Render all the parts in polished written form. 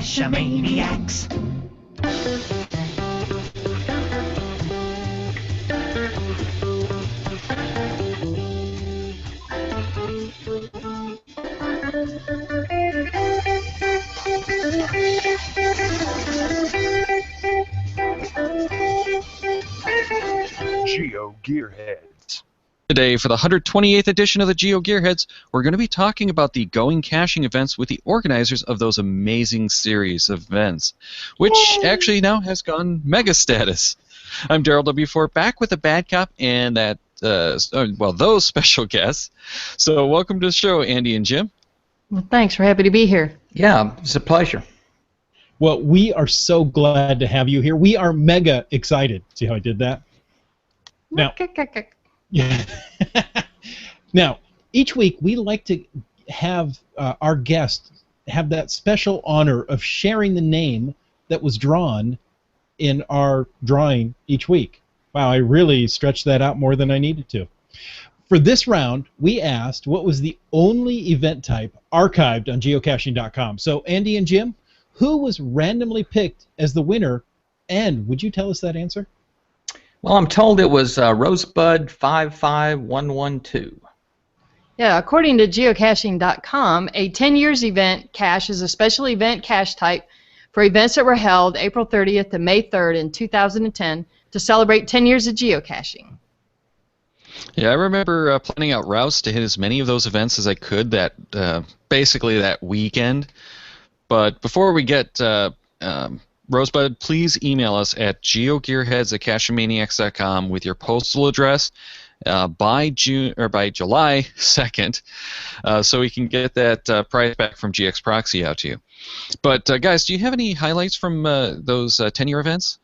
Cash-a-maniacs. GeoGearHeads. Today, for the 128th edition of the GeoGearHeads, we're going to be talking about the Going Caching events with the organizers of those amazing series of events, which actually now has gone mega status. I'm Daryl W4, back with the Bad Cop and those special guests. So welcome to the show, Andy and Jim. Well, thanks. We're happy to be here. Yeah, it's a pleasure. Well, we are so glad to have you here. We are mega excited. See how I did that? Now, yeah. Now, each week we like to have our guests have that special honor of sharing the name that was drawn in our drawing each week. Wow, I really stretched that out more than I needed to. For this round, we asked what was the only event type archived on geocaching.com. So, Andy and Jim, who was randomly picked as the winner, and would you tell us that answer? Well, I'm told it was Rosebud 55112. Yeah, according to geocaching.com, a 10 years event cache is a special event cache type for events that were held April 30th to May 3rd in 2010 to celebrate 10 years of geocaching. Yeah, I remember planning out routes to hit as many of those events as I could basically that weekend. But before we get Rosebud, please email us at geogearheads@cacheamaniacs.com with your postal address by July 2nd, so we can get that prize back from GX Proxy out to you. But guys, do you have any highlights from those 10-year events?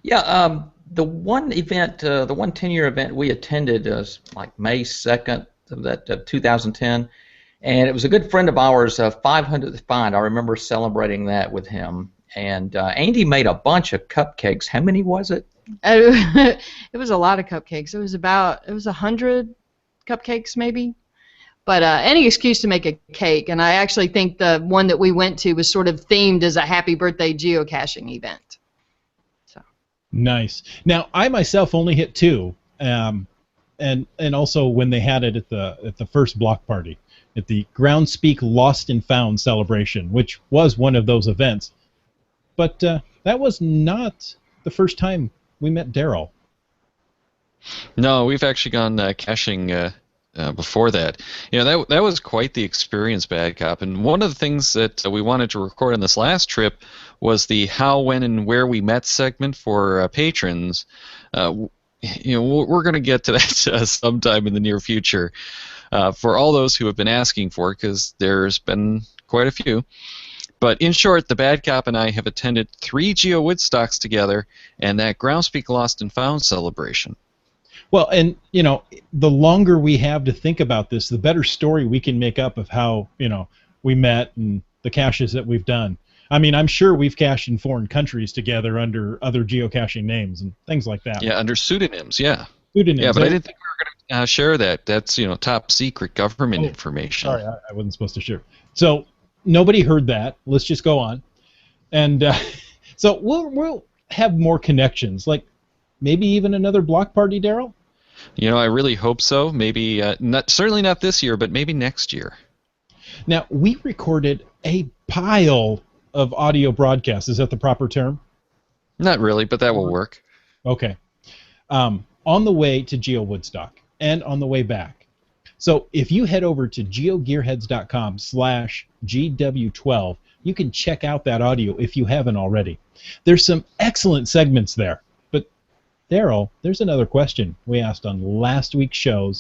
Yeah, the one event, the one 10-year event we attended was like May 2nd of 2010, and it was a good friend of ours, 500th Find. I remember celebrating that with him. And Andy made a bunch of cupcakes. How many was it? It was a lot of cupcakes. It was 100 cupcakes maybe. But any excuse to make a cake. And I actually think the one that we went to was sort of themed as a happy birthday geocaching event. So nice. Now, I myself only hit 2, and also when they had it at the first block party, at the Groundspeak Lost and Found celebration, which was one of those events. But that was not the first time we met Daryl. No, we've actually gone caching before that. You know, that was quite the experience, Bad Cop. And one of the things that we wanted to record on this last trip was the how, when, and where we met segment for patrons. You know, we're going to get to that sometime in the near future for all those who have been asking for it, because there's been quite a few. But in short, the Bad Cop and I have attended 3 Geo Woodstocks together and that Groundspeak Lost and Found celebration. Well, and, you know, the longer we have to think about this, the better story we can make up of how, you know, we met and the caches that we've done. I mean, I'm sure we've cached in foreign countries together under other geocaching names and things like that. Yeah, under pseudonyms, yeah. Pseudonyms. Yeah, but I didn't think we were going to share that. That's, you know, top secret government information. Sorry, I wasn't supposed to share. So nobody heard that. Let's just go on. And so we'll have more connections, like maybe even another block party, Daryl? You know, I really hope so. Maybe, certainly not this year, but maybe next year. Now, we recorded a pile of audio broadcasts. Is that the proper term? Not really, but that will work. Okay. On the way to Geo Woodstock and on the way back. So if you head over to geogearheads.com/GW12, you can check out that audio if you haven't already. There's some excellent segments there. But, Daryl, there's another question we asked on last week's show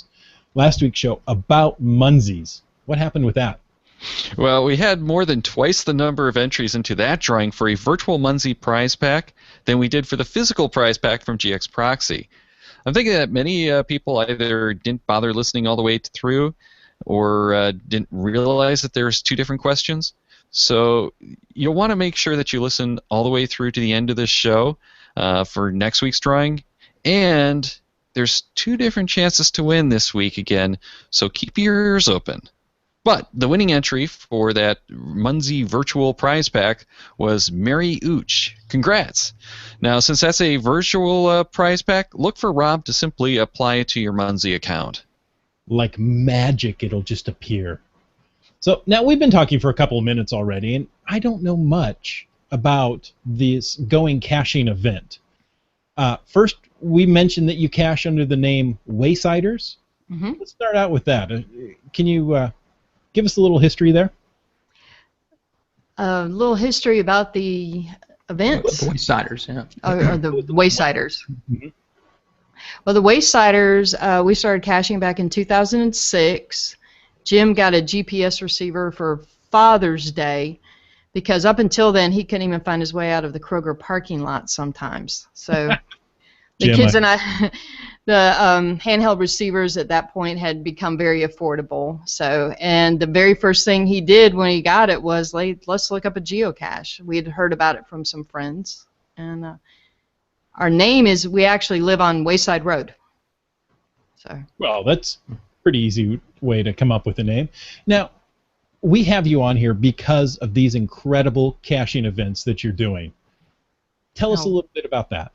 about Munsies. What happened with that? Well, we had more than twice the number of entries into that drawing for a virtual Munsie prize pack than we did for the physical prize pack from GX Proxy. I'm thinking that many people either didn't bother listening all the way through or didn't realize that there's 2 different questions. So you'll want to make sure that you listen all the way through to the end of this show for next week's drawing. And there's 2 different chances to win this week again, so keep your ears open. But the winning entry for that MMXIV virtual prize pack was Mary Ooch. Congrats! Now, since that's a virtual prize pack, look for Rob to simply apply it to your MMXIV account. Like magic, it'll just appear. So now we've been talking for a couple of minutes already, and I don't know much about this Going Caching event. First, we mentioned that you cache under the name Waysiders. Mm-hmm. Let's start out with that. Can you give us a little history there? A little history about the events. The Waysiders, yeah. Or the Waysiders. Mm-hmm. Well, the Waysiders, we started caching back in 2006. Jim got a GPS receiver for Father's Day because up until then he couldn't even find his way out of the Kroger parking lot sometimes. So the Jim, kids and I, the handheld receivers at that point had become very affordable. So, and the very first thing he did when he got it was, let's look up a geocache. We had heard about it from some friends, and our name is, we actually live on Wayside Road. So. Well, that's a pretty easy way to come up with a name. Now, we have you on here because of these incredible caching events that you're doing. Tell us a little bit about that.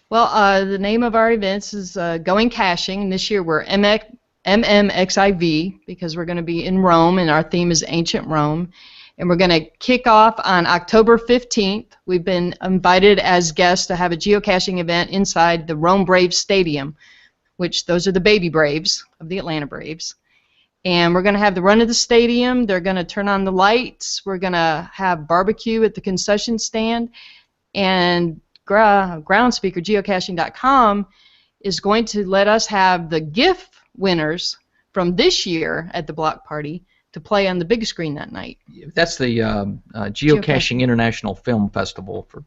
Well, the name of our events is Going Caching, and this year we're MMXIV because we're going to be in Rome, and our theme is Ancient Rome. And we're going to kick off on October 15th. We've been invited as guests to have a geocaching event inside the Rome Braves Stadium, which those are the baby Braves of the Atlanta Braves. And we're going to have the run of the stadium. They're going to turn on the lights. We're going to have barbecue at the concession stand. And Groundspeaker, geocaching.com, is going to let us have the gift winners from this year at the block party to play on the big screen that night. That's the Geocaching International Film Festival for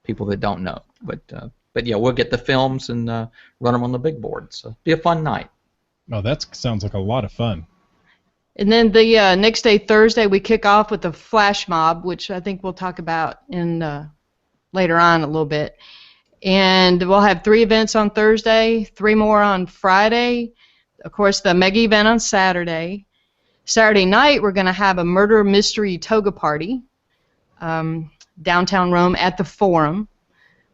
people that don't know. But yeah, we'll get the films and run them on the big board. So be a fun night. Oh, that sounds like a lot of fun. And then the next day, Thursday, we kick off with the flash mob, which I think we'll talk about in later on a little bit. And we'll have 3 events on Thursday, 3 more on Friday. Of course, the mega event on Saturday. Saturday night, we're going to have a murder mystery toga party downtown Rome at the Forum,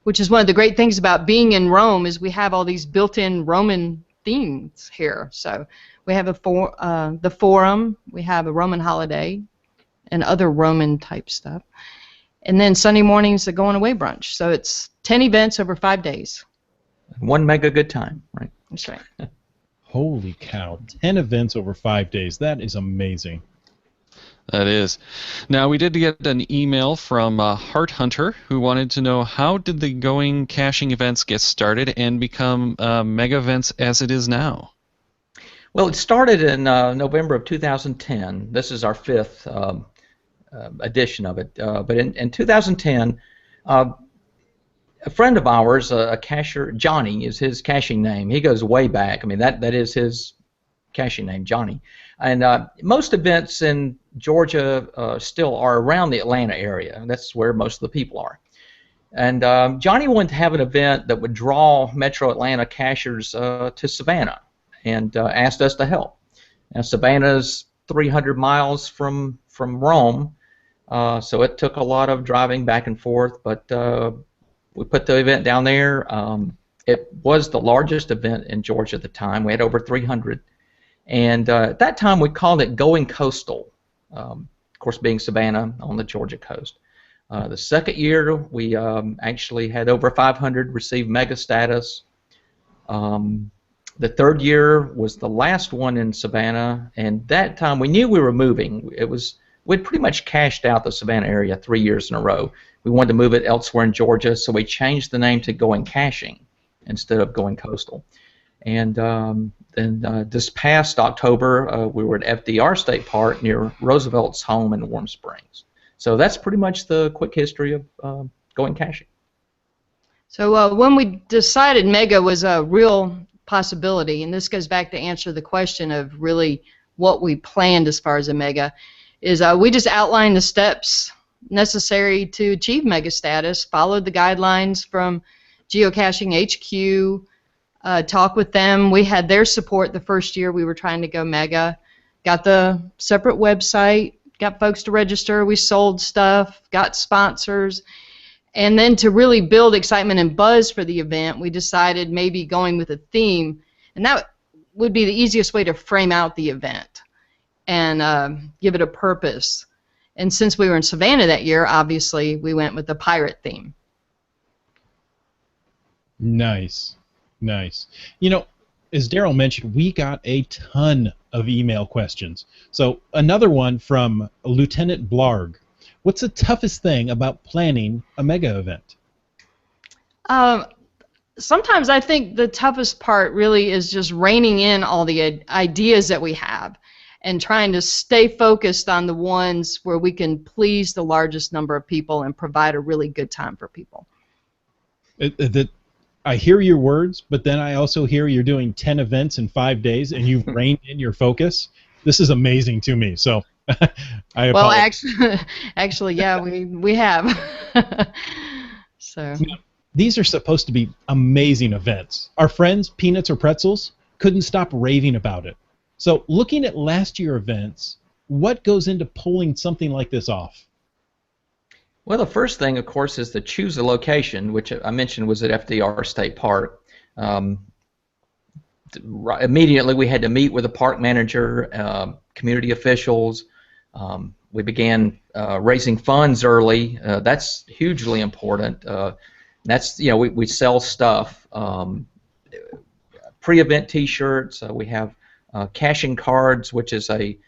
which is one of the great things about being in Rome is we have all these built-in Roman themes here. So we have the Forum, we have a Roman holiday, and other Roman-type stuff. And then Sunday morning's the going away brunch. So it's 10 events over 5 days. One mega good time, right? That's right. Holy cow. 10 events over 5 days. That is amazing. That is. Now, we did get an email from Heart Hunter who wanted to know how did the Going Caching events get started and become mega events as it is now? Well, it started in November of 2010. This is our 5th edition of it. But in 2010, a friend of ours, a cacher, Johnny is his caching name. He goes way back. I mean, that is his caching name, Johnny. And most events in Georgia still are around the Atlanta area. That's where most of the people are. And Johnny wanted to have an event that would draw Metro Atlanta cachers to Savannah, and asked us to help. Now, Savannah's 300 miles from Rome, so it took a lot of driving back and forth, but we put the event down there. It was the largest event in Georgia at the time. We had over 300. And at that time, we called it Going Coastal, of course being Savannah on the Georgia coast. The second year, we actually had over 500 receive mega status. The third year was the last one in Savannah, and that time we knew we were moving. We'd pretty much cashed out the Savannah area 3 years in a row. We wanted to move it elsewhere in Georgia, so we changed the name to Going Caching instead of Going Coastal. And then this past October, we were at FDR State Park near Roosevelt's home in Warm Springs. So that's pretty much the quick history of Going Caching. So when we decided mega was a real possibility, and this goes back to answer the question of really what we planned as far as a mega, is we just outlined the steps necessary to achieve mega status, followed the guidelines from Geocaching HQ, talk with them. We had their support the first year we were trying to go mega, got the separate website, got folks to register, we sold stuff, got sponsors. And then to really build excitement and buzz for the event, we decided maybe going with a theme, and that would be the easiest way to frame out the event and give it a purpose. And since we were in Savannah that year, obviously we went with the pirate theme. Nice, nice. You know, as Daryl mentioned, we got a ton of email questions. So another one from Lieutenant Blarg. What's the toughest thing about planning a mega event? Sometimes I think the toughest part really is just reining in all the ideas that we have and trying to stay focused on the ones where we can please the largest number of people and provide a really good time for people. I hear your words, but then I also hear you're doing 10 events in 5 days and you've reined in your focus. This is amazing to me. So I apologize. Well, actually, yeah, we have. So these are supposed to be amazing events. Our friends, Peanuts or Pretzels, couldn't stop raving about it. So looking at last year's events, what goes into pulling something like this off? Well, the first thing, of course, is to choose a location, which I mentioned was at FDR State Park. Immediately, we had to meet with the park manager, community officials. We began raising funds early. That's hugely important. That's, you know, we sell stuff, pre-event T-shirts. We have cashing cards, which is a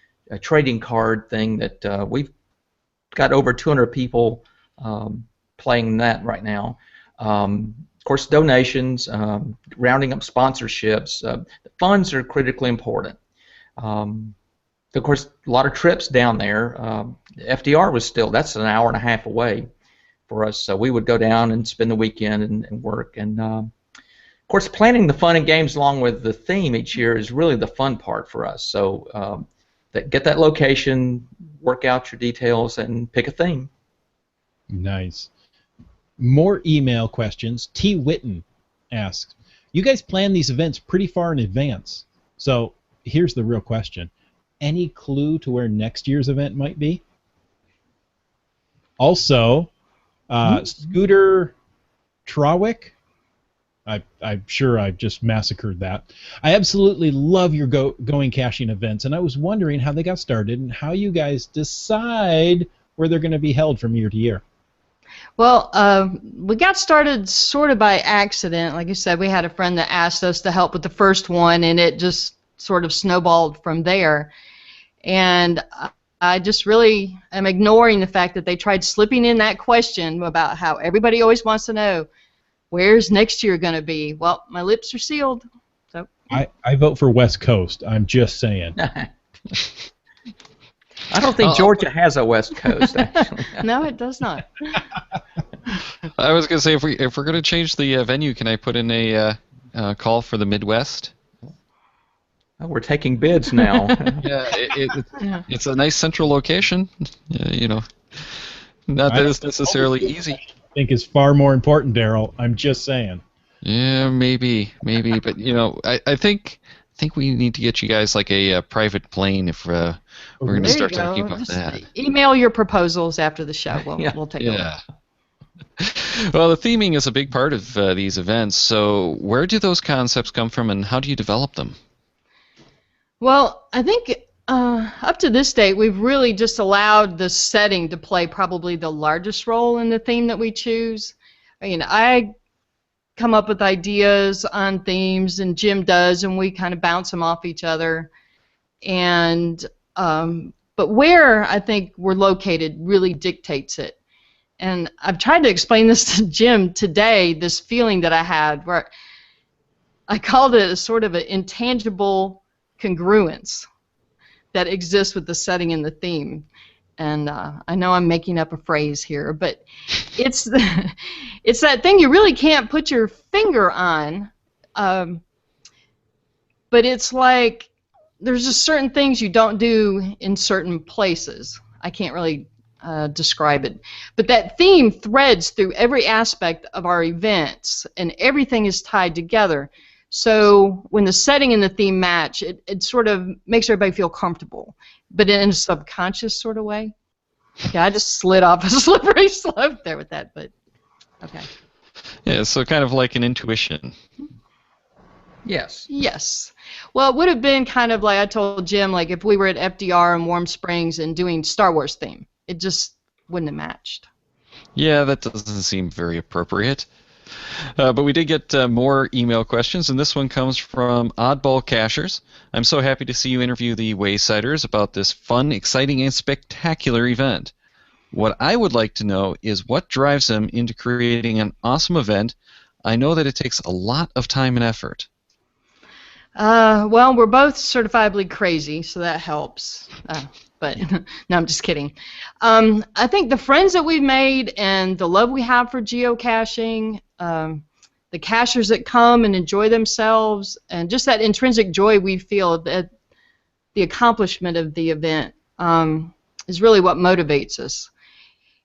trading card thing that we've got over 200 people playing that right now. Of course, donations, rounding up sponsorships. The funds are critically important. Of course, a lot of trips down there. FDR was still, that's an hour and a half away for us, so we would go down and spend the weekend and work. And of course, planning the fun and games along with the theme each year is really the fun part for us. So get that location, work out your details, and pick a theme. Nice. More email questions. T. Witten asks, you guys plan these events pretty far in advance. So here's the real question. Any clue to where next year's event might be? Also, Scooter Trawick, I'm sure I just massacred that. I absolutely love your going caching events, and I was wondering how they got started and how you guys decide where they're going to be held from year to year. Well, we got started sort of by accident. Like I said, we had a friend that asked us to help with the first one, and it just sort of snowballed from there. And I just really am ignoring the fact that they tried slipping in that question about how everybody always wants to know, where's next year going to be? Well, my lips are sealed. So I vote for West Coast. I'm just saying. I don't think Georgia has a West Coast, actually. No, it does not. I was going to say, if we're going to change the venue, can I put in a call for the Midwest? Oh, we're taking bids now. Yeah, it's a nice central location. You know, not that it's necessarily easy. I think is far more important, Daryl. I'm just saying. Yeah, maybe, but you know, I think we need to get you guys like a private plane if we're going to start talking about that. Email your proposals after the show. We'll take a look. Well, the theming is a big part of these events. So where do those concepts come from, and how do you develop them? Well, I think up to this date, we've really just allowed the setting to play probably the largest role in the theme that we choose. I mean, I come up with ideas on themes, and Jim does, and we kind of bounce them off each other. And but where I think we're located really dictates it. And I've tried to explain this to Jim today, this feeling that I had, where I called it a sort of an intangible congruence that exists with the setting and the theme. And I know I'm making up a phrase here, but it's it's that thing you really can't put your finger on. But it's like there's just certain things you don't do in certain places. I can't really describe it. But that theme threads through every aspect of our events, and everything is tied together. So when the setting and the theme match, it sort of makes everybody feel comfortable, but in a subconscious sort of way. Okay, I just slid off a slippery slope there with that, but okay. Yeah, so kind of like an intuition. Yes. Yes. Well, it would have been kind of like I told Jim, like if we were at FDR in Warm Springs and doing Star Wars theme, it just wouldn't have matched. Yeah, that doesn't seem very appropriate. But we did get more email questions, and this one comes from Oddball Cachers. I'm so happy to see you interview the Waysiders about this fun, exciting, and spectacular event. What I would like to know is what drives them into creating an awesome event. I know that it takes a lot of time and effort. Well, we're both certifiably crazy, so that helps. But no, I'm just kidding. I think the friends that we've made and the love we have for geocaching, the cachers that come and enjoy themselves, and just that intrinsic joy we feel at the accomplishment of the event is really what motivates us.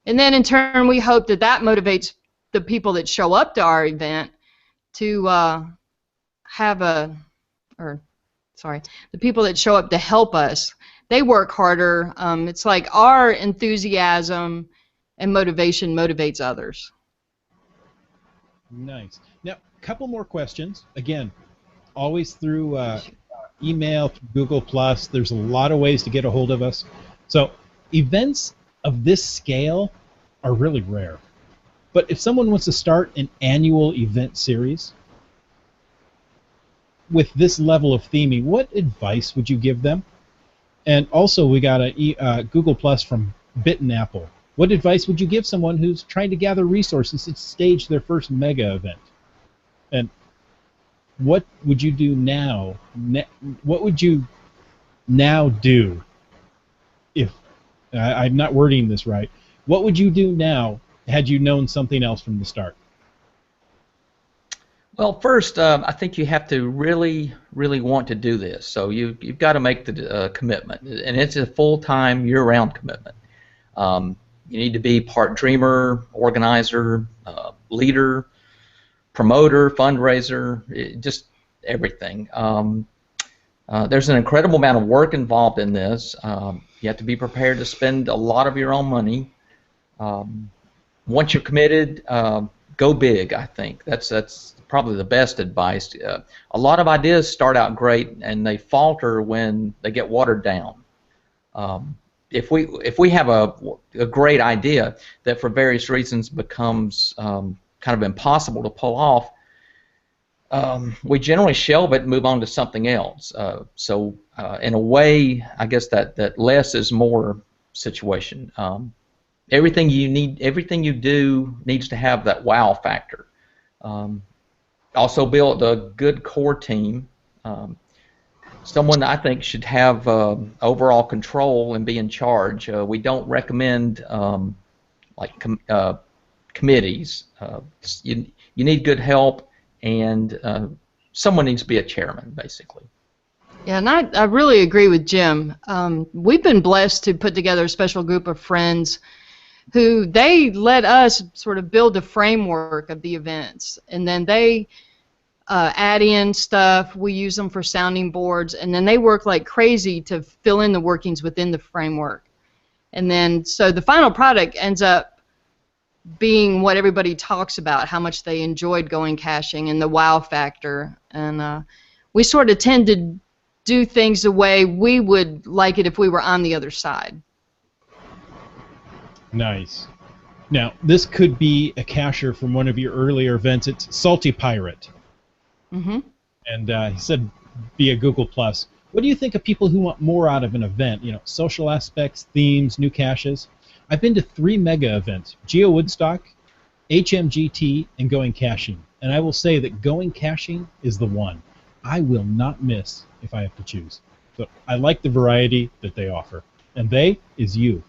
And then in turn, we hope that that motivates the people that show up to our event to the people that show up to help us, they work harder. It's like our enthusiasm and motivation motivates others. Nice. Now, a couple more questions. Again, always through email, through Google+. There's a lot of ways to get a hold of us. So, events of this scale are really rare. But if someone wants to start an annual event series with this level of theming, what advice would you give them? And also, we got a Google Plus from Bitten Apple. What advice would you give someone who's trying to gather resources to stage their first mega event? And what would you do now? What would you now do if I'm not wording this right? What would you do now had you known something else from the start? Well, first, I think you have to really, really want to do this. So you've got to make the commitment, and it's a full-time, year-round commitment. You need to be part dreamer, organizer, leader, promoter, fundraiser, just everything. There's an incredible amount of work involved in this. You have to be prepared to spend a lot of your own money. Once you're committed, go big, I think. That's probably the best advice. A lot of ideas start out great and they falter when they get watered down. If we have a great idea that for various reasons becomes kind of impossible to pull off, we generally shelve it and move on to something else. So in a way, I guess that less is more situation. Everything you do needs to have that wow factor. Also build a good core team. Someone I think should have overall control and be in charge. We don't recommend committees. You need good help, and someone needs to be a chairman, basically. Yeah, and I really agree with Jim. We've been blessed to put together a special group of friends who they let us sort of build the framework of the events, and then they add in stuff. We use them for sounding boards, and then they work like crazy to fill in the workings within the framework. And then so the final product ends up being what everybody talks about, how much they enjoyed going caching and the wow factor. And we sort of tend to do things the way we would like it if we were on the other side. Nice. Now, this could be a cacher from one of your earlier events. It's Salty Pirate. Mm-hmm. And he said via Google+, what do you think of people who want more out of an event? You know, social aspects, themes, new caches. I've been to 3 mega events, Geo Woodstock, HMGT, and Going Caching. And I will say that Going Caching is the one I will not miss if I have to choose. So I like the variety that they offer. And they is you.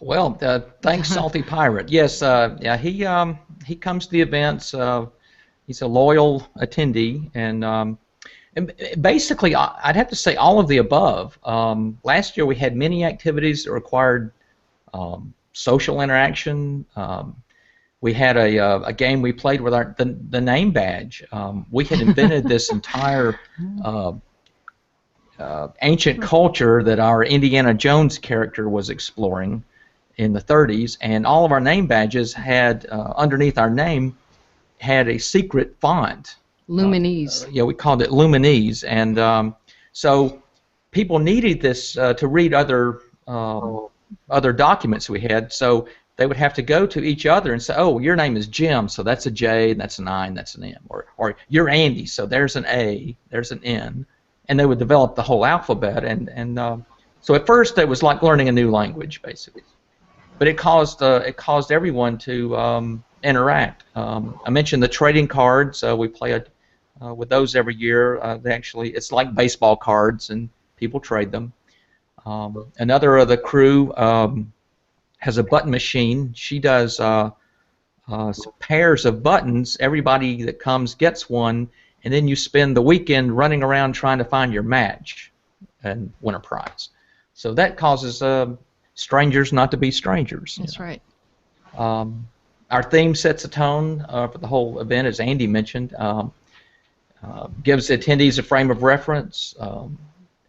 Well, thanks, Salty Pirate. Yes, yeah, he comes to the events. He's a loyal attendee, and basically, I'd have to say all of the above. Last year, we had many activities that required social interaction. We had a game we played with the name badge. We had invented this entire ancient culture that our Indiana Jones character was exploring in the 30s, and all of our name badges had underneath our name had a secret font. Luminese. Yeah, we called it Luminese, and so people needed this to read other documents we had. So they would have to go to each other and say, "Oh, your name is Jim, so that's a J, that's an I, and that's an M," or "You're Andy, so there's an A, there's an N," and they would develop the whole alphabet. And so at first it was like learning a new language, basically. But it caused everyone to interact. I mentioned the trading cards. We play with those every year. It's like baseball cards, and people trade them. Another of the crew has a button machine. She does pairs of buttons. Everybody that comes gets one, and then you spend the weekend running around trying to find your match and win a prize. So that causes strangers not to be strangers. That's right. Our theme sets a tone for the whole event, as Andy mentioned. Gives attendees a frame of reference,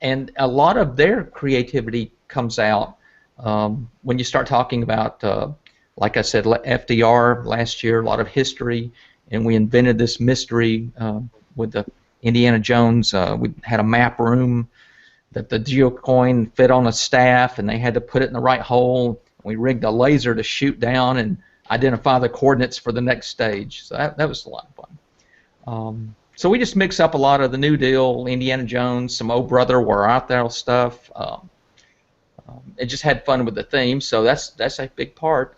and a lot of their creativity comes out when you start talking about, like I said, FDR last year, a lot of history, and we invented this mystery with the Indiana Jones. We had a map room that the geocoin fit on a staff, and they had to put it in the right hole. We rigged a laser to shoot down and identify the coordinates for the next stage. So that was a lot of fun. So we just mix up a lot of the New Deal, Indiana Jones, some Oh Brother, We're Out There stuff. It just had fun with the theme, so that's a big part.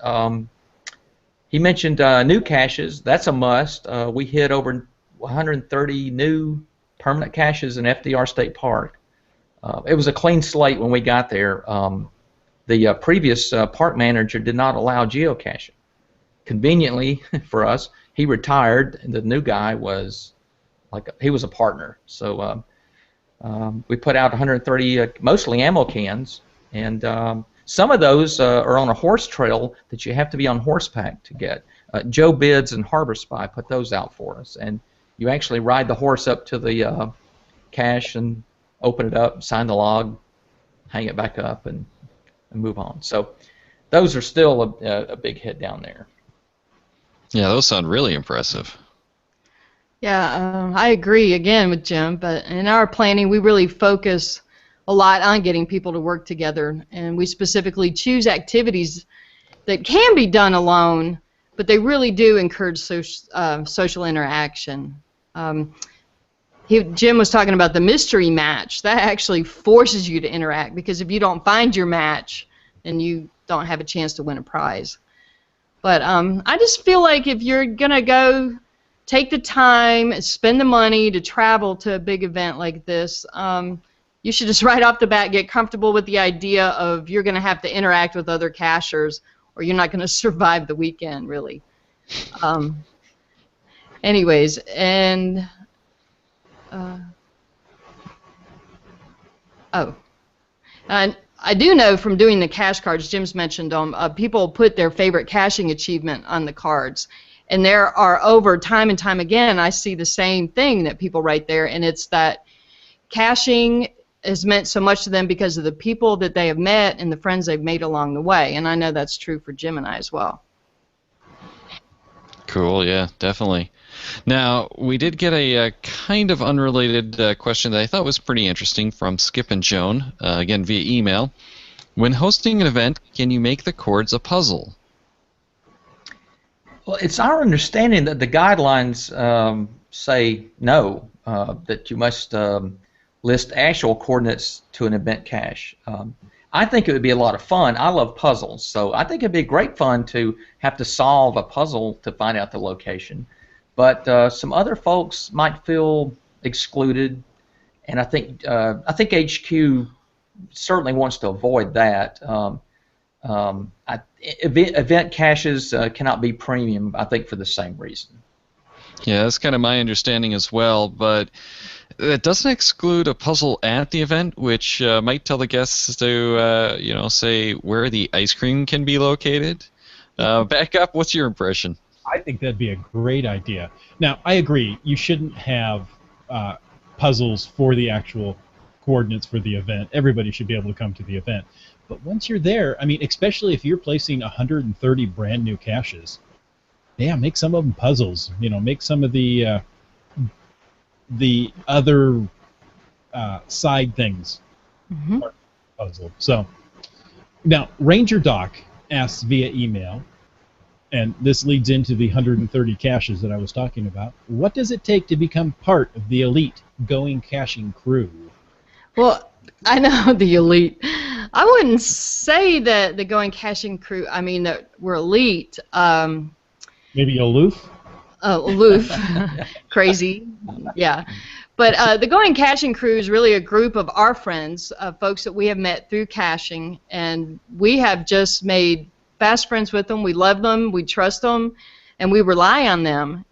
He mentioned new caches. That's a must. We hit over 130 new permanent caches in FDR State Park. It was a clean slate when we got there. The previous park manager did not allow geocaching. Conveniently for us, he retired, and the new guy was he was a partner. So we put out 130 mostly ammo cans, and some of those are on a horse trail that you have to be on horseback to get. Joe Bids and Harbor Spy put those out for us, and you actually ride the horse up to the cache and open it up, sign the log, hang it back up, and move on. So those are still a big hit down there. Yeah, those sound really impressive. Yeah, I agree again with Jim, but in our planning we really focus a lot on getting people to work together, and we specifically choose activities that can be done alone, but they really do encourage social interaction. Jim was talking about the mystery match. That actually forces you to interact, because if you don't find your match, then you don't have a chance to win a prize. But I just feel like if you're going to go take the time, spend the money to travel to a big event like this, you should just right off the bat get comfortable with the idea of you're going to have to interact with other cachers, or you're not going to survive the weekend, really. Anyways, and and I do know from doing the cache cards, Jim's mentioned them, people put their favorite caching achievement on the cards. And there are, over time and time again, I see the same thing that people write there, and it's that caching has meant so much to them because of the people that they have met and the friends they've made along the way. And I know that's true for Jim and I as well. Cool, yeah, definitely. Now, we did get a kind of unrelated question that I thought was pretty interesting from Skip and Joan, again via email. When hosting an event, can you make the chords a puzzle? Well, it's our understanding that the guidelines say no, that you must list actual coordinates to an event cache. I think it would be a lot of fun. I love puzzles, so I think it'd be great fun to have to solve a puzzle to find out the location. But some other folks might feel excluded, and I think HQ certainly wants to avoid that. Event caches cannot be premium, I think, for the same reason. Yeah, that's kind of my understanding as well, but it doesn't exclude a puzzle at the event, which might tell the guests to, say where the ice cream can be located. Back up, what's your impression? I think that'd be a great idea. Now, I agree. You shouldn't have puzzles for the actual coordinates for the event. Everybody should be able to come to the event. But once you're there, I mean, especially if you're placing 130 brand new caches, yeah, make some of them puzzles. You know, make some of the other side things part of the puzzle. So now, Ranger Doc asks via email, and this leads into the 130 caches that I was talking about. What does it take to become part of the elite going caching crew? Well, I know the elite. I wouldn't say that the going caching crew, I mean that we're elite. Maybe aloof? Aloof. Crazy. Yeah. But the going caching crew is really a group of our friends, folks that we have met through caching, and we have just made fast friends with them. We love them, we trust them, and we rely on them.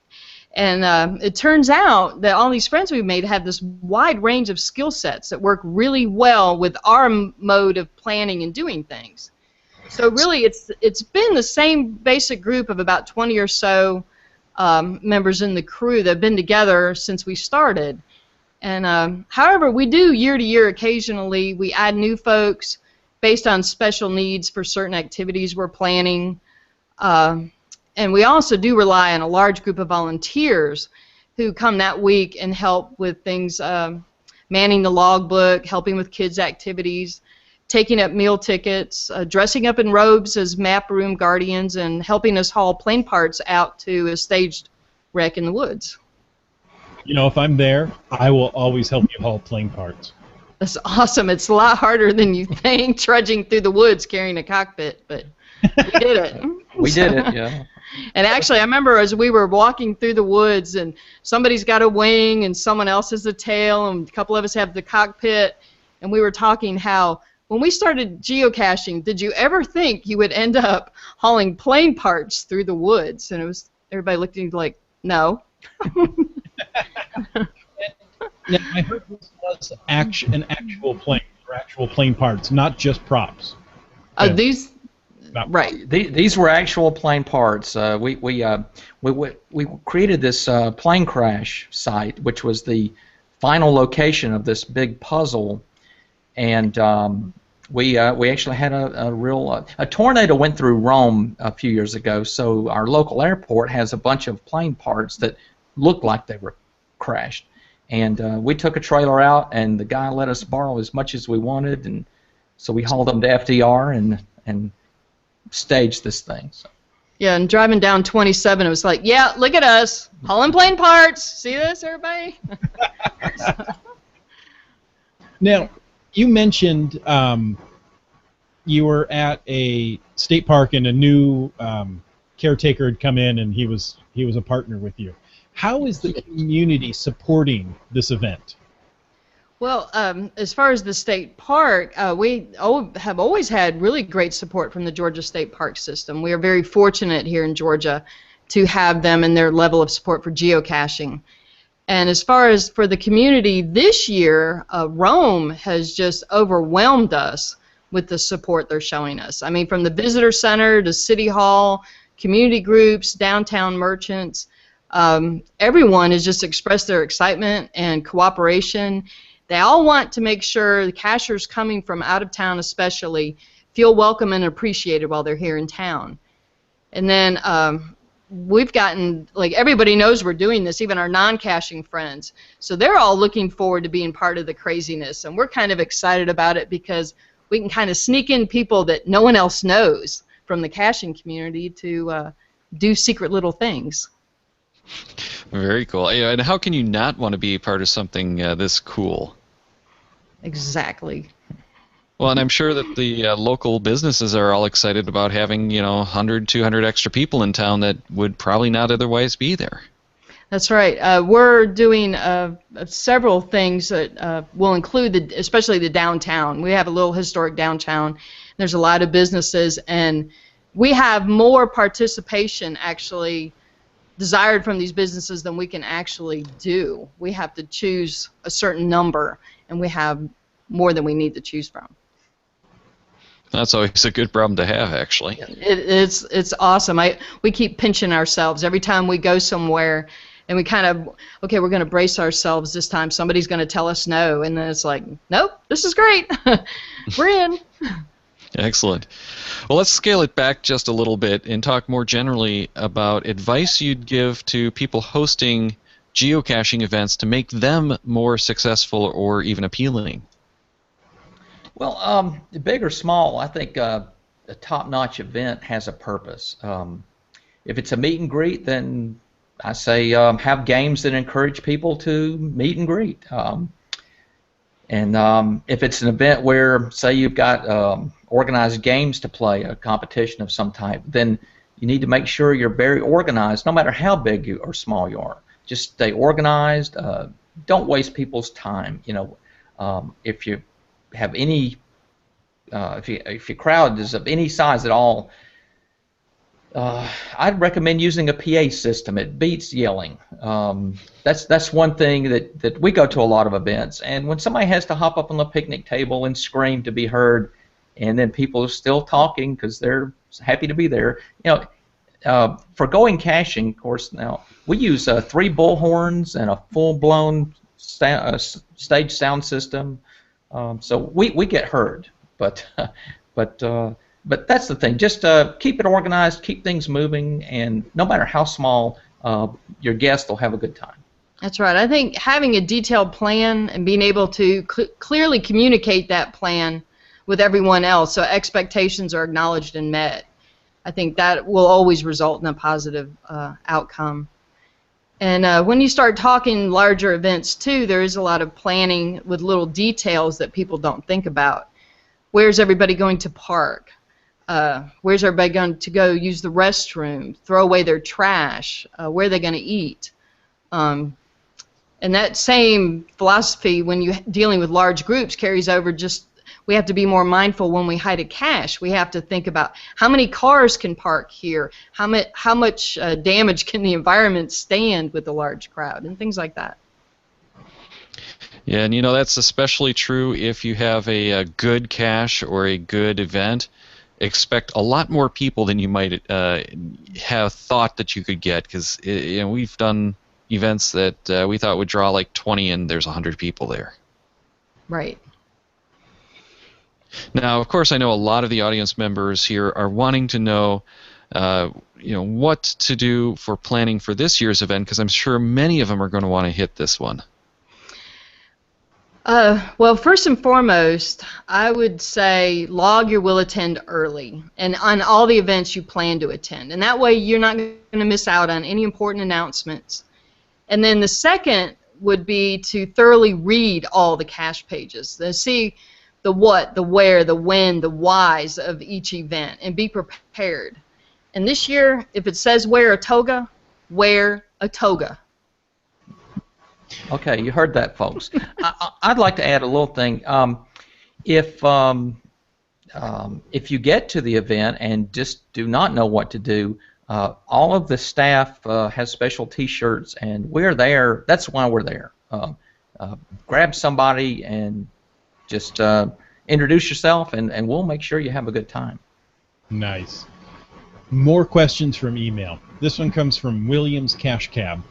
And it turns out that all these friends we've made have this wide range of skill sets that work really well with our mode of planning and doing things. So really, it's been the same basic group of about 20 or so members in the crew that have been together since we started. And however, we do year to year occasionally, we add new folks based on special needs for certain activities we're planning. And we also do rely on a large group of volunteers who come that week and help with things, manning the logbook, helping with kids' activities, taking up meal tickets, dressing up in robes as map room guardians, and helping us haul plane parts out to a staged wreck in the woods. You know, if I'm there, I will always help you haul plane parts. That's awesome. It's a lot harder than you think, trudging through the woods carrying a cockpit, but we did it. We did it, yeah. And actually, I remember as we were walking through the woods, and somebody's got a wing, and someone else has a tail, and a couple of us have the cockpit, and we were talking how when we started geocaching, did you ever think you would end up hauling plane parts through the woods? And it was everybody looked at me like, no. Now, I heard this was an actual plane, or actual plane parts, not just props. These. Right. These were actual plane parts. We created this plane crash site, which was the final location of this big puzzle, and we actually had a tornado went through Rome a few years ago. So our local airport has a bunch of plane parts that looked like they were crashed, and we took a trailer out, and the guy let us borrow as much as we wanted, and so we hauled them to FDR and staged this thing. So. Yeah, and driving down 27, it was like, yeah, look at us, hauling plane parts. See this, everybody? Now, you mentioned you were at a state park and a new caretaker had come in, and he was a partner with you. How is the community supporting this event? Well, as far as the state park, we have always had really great support from the Georgia State Park System. We are very fortunate here in Georgia to have them and their level of support for geocaching. And as far as for the community this year, Rome has just overwhelmed us with the support they're showing us. I mean, from the visitor center to City Hall, community groups, downtown merchants, everyone has just expressed their excitement and cooperation. They all want to make sure the cachers coming from out of town especially feel welcome and appreciated while they're here in town. And then we've gotten, like, everybody knows we're doing this, even our non-caching friends. So they're all looking forward to being part of the craziness. And we're kind of excited about it because we can kind of sneak in people that no one else knows from the caching community to do secret little things. Very cool. Yeah, and how can you not want to be part of something this cool? Exactly. Well, and I'm sure that the local businesses are all excited about having, 100, 200 extra people in town that would probably not otherwise be there. That's right. We're doing several things that will include, especially the downtown. We have a little historic downtown. There's a lot of businesses, and we have more participation actually desired from these businesses than we can actually do. We have to choose a certain number, and we have more than we need to choose from. That's always a good problem to have, actually. It's awesome. We keep pinching ourselves every time we go somewhere, and we kind of, okay, we're going to brace ourselves this time. Somebody's going to tell us no, and then it's like, nope, this is great. We're in. Excellent. Well, let's scale it back just a little bit and talk more generally about advice you'd give to people hosting geocaching events to make them more successful or even appealing. Well, big or small, I think a top-notch event has a purpose. If it's a meet and greet, then I say have games that encourage people to meet and greet. If it's an event where, say, you've got organized games to play, a competition of some type, then you need to make sure you're very organized, no matter how big or small you are. Just stay organized. Don't waste people's time. If you have any, if your crowd is of any size at all, I'd recommend using a PA system. It beats yelling. That's one thing that we go to a lot of events, and when somebody has to hop up on the picnic table and scream to be heard, and then people are still talking because they're happy to be there. For going caching, of course, now we use 3 bullhorns and a full-blown stage sound system, so we get heard. But that's the thing. Just keep it organized, keep things moving, and no matter how small, your guests will have a good time. That's right. I think having a detailed plan and being able to clearly communicate that plan with everyone else so expectations are acknowledged and met, I think that will always result in a positive outcome. And when you start talking larger events, too, there is a lot of planning with little details that people don't think about. Where's everybody going to park? Where's everybody going to go use the restroom, throw away their trash? Where are they going to eat? And that same philosophy when you're dealing with large groups carries over. Just we have to be more mindful when we hide a cache. We have to think about how many cars can park here, how much damage can the environment stand with a large crowd, and things like that. Yeah, and that's especially true if you have a good cache or a good event. Expect a lot more people than you might have thought that you could get, because we've done events that we thought would draw like 20 and there's 100 people there. Right. Now, of course, I know a lot of the audience members here are wanting to know what to do for planning for this year's event, because I'm sure many of them are going to want to hit this one. Well, first and foremost, I would say log your will attend early and on all the events you plan to attend. And that way you're not going to miss out on any important announcements. And then the second would be to thoroughly read all the cache pages. See the what, the where, the when, the whys of each event, and be prepared. And this year, if it says wear a toga, wear a toga. Okay, you heard that, folks. I'd like to add a little thing. If you get to the event and just do not know what to do, all of the staff has special T-shirts, and we're there. That's why we're there. Grab somebody and just introduce yourself, and we'll make sure you have a good time. Nice. More questions from email. This one comes from Williams Cash Cab.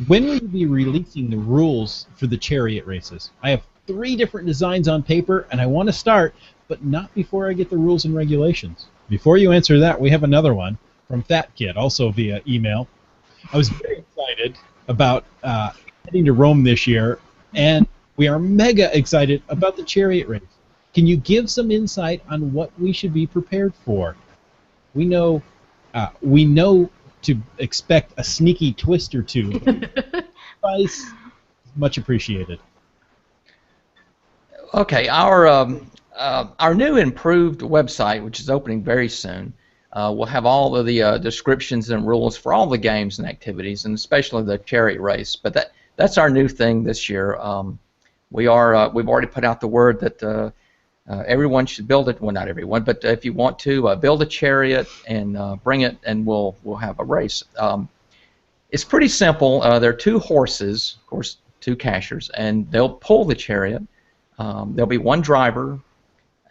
When will you be releasing the rules for the chariot races? I have 3 different designs on paper, and I want to start, but not before I get the rules and regulations. Before you answer that, we have another one from Fat Kid, also via email. I was very excited about heading to Rome this year, and we are mega excited about the chariot race. Can you give some insight on what we should be prepared for? We know to expect a sneaky twist or two. Advice, much appreciated. Okay, our new improved website, which is opening very soon, will have all of the descriptions and rules for all the games and activities, and especially the chariot race. But that's our new thing this year. We've already put out the word that everyone should build it. Well, not everyone, but if you want to build a chariot and bring it, and we'll have a race. It's pretty simple. There are 2 horses, of course, 2 cachers, and they'll pull the chariot. There'll be 1 driver,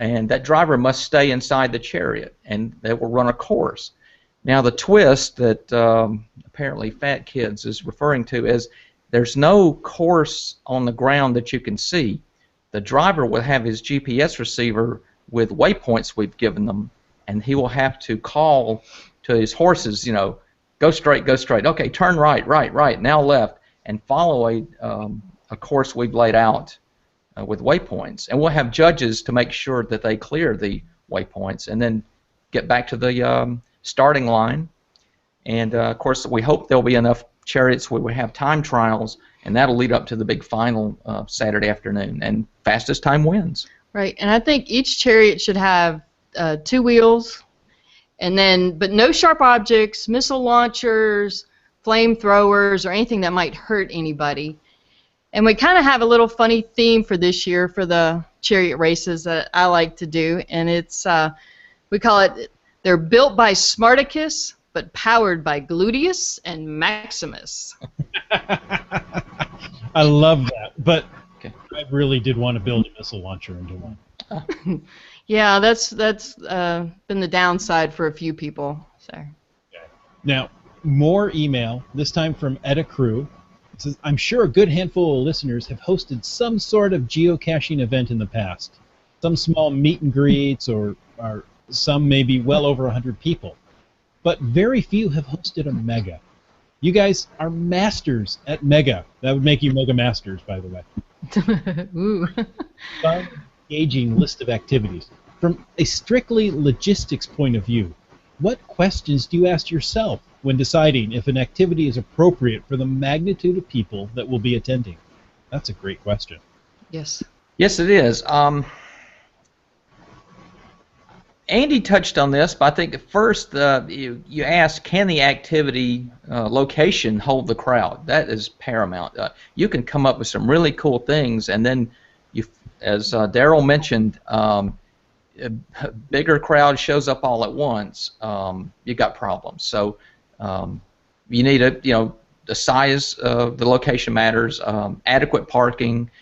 and that driver must stay inside the chariot, and they will run a course. Now, the twist that apparently Fat Kids is referring to is there's no course on the ground that you can see. The driver will have his GPS receiver with waypoints we've given them, and he will have to call to his horses, you know, go straight, okay, turn right, right, now left, and follow a course we've laid out with waypoints. And we'll have judges to make sure that they clear the waypoints and then get back to the starting line. And of course, we hope there'll be enough chariots where we have time trials, and that'll lead up to the big final Saturday afternoon. And fastest time wins. Right, and I think each chariot should have 2 wheels, and then, but no sharp objects, missile launchers, flamethrowers, or anything that might hurt anybody. And we kind of have a little funny theme for this year for the chariot races that I like to do, and it's we call it, they're built by Smarticus, but powered by Gluteus and Maximus. I love that, but okay. I really did want to build a missile launcher into one. Yeah, that's been the downside for a few people. So. Okay. Now, more email, this time from Etta Crew. It says, I'm sure a good handful of listeners have hosted some sort of geocaching event in the past. Some small meet and greets, or some maybe well over 100 people. But very few have hosted a mega. You guys are masters at mega. That would make you mega masters, by the way. Ooh. Fun, engaging list of activities. From a strictly logistics point of view, what questions do you ask yourself when deciding if an activity is appropriate for the magnitude of people that will be attending? That's a great question. Yes. Yes, it is. Andy touched on this, but I think at first you ask, can the activity location hold the crowd? That is paramount. You can come up with some really cool things, and then, as Daryl mentioned, a bigger crowd shows up all at once. You got problems. So you need the size of the location matters, adequate parking.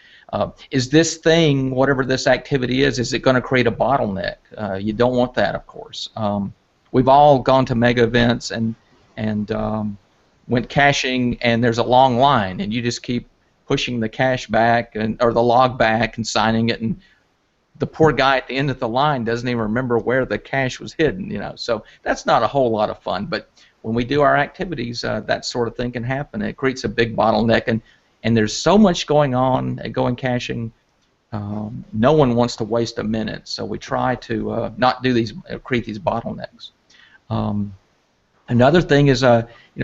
Is this thing, whatever this activity is it going to create a bottleneck? You don't want that, of course. We've all gone to mega events and went caching, and there's a long line, and you just keep pushing the cache back or the log back and signing it, and the poor guy at the end of the line doesn't even remember where the cache was hidden. So that's not a whole lot of fun. But when we do our activities, that sort of thing can happen. It creates a big bottleneck, and there's so much going on at going caching. No one wants to waste a minute, so we try to not do create these bottlenecks. Another thing is,